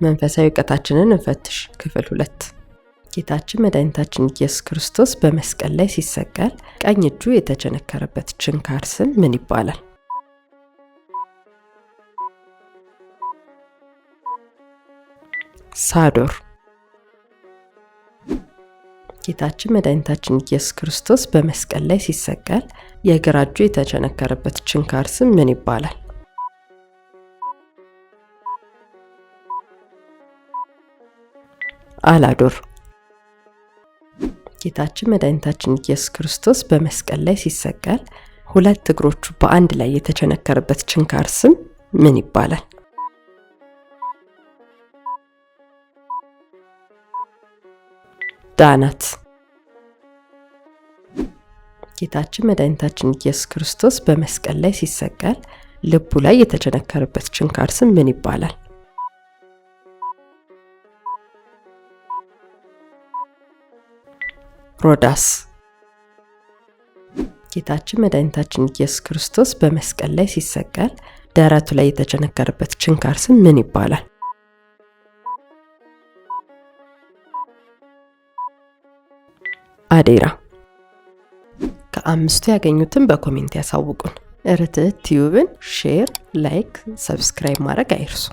መንፈሳዊ ዕውቀታችንን እንፈትሽ። ክፍል 2 ጌታችን መድኃኒታችን ኢየሱስ ክርስቶስ በመስቀል ላይ ሲሰቀል ቀኝ እጁ የተቸነከረበት ችንካር ስም ምን ይባላል? ሳዶር። ጌታችን መድኃኒታችን ኢየሱስ ክርስቶስ በመስቀል ላይ ሲሰቀል የግራ እጁ የተቸነከረበት ችንካር ስም ምን ይባላል? አላዶር። ጌታችን መድኃኒታችን ኢየሱስ ክርስቶስ በመስቀል ላይ ሲሰቀል ሁለት እግሮቹ በአንድ ላይ የተቸነከረበት ችንካር ስም ምን ይባላል? ዳናት። ጌታችን መድኃኒታችን ኢየሱስ ክርስቶስ በመስቀል ላይ ሲሰቀል ልቡ ላይ የተቸነከረበት ችንካር ስም ምን ይባላል? ሮዳስ። ጌታችን መድኃኒታችን ኢየሱስ ክርስቶስ በመስቀል ላይ ሲሰቀል ደረቱ ላይ የተቸነከረበት ችንካር ስም ምን ይባላል? አዴራ። ከአምስቱ ያገኙትን በኮሜንት ያሳውቁን። ርትዕት ቲዩብን ሼር፣ ላይክ፣ ሰብስክራይብ ማድረግ አይርሱ።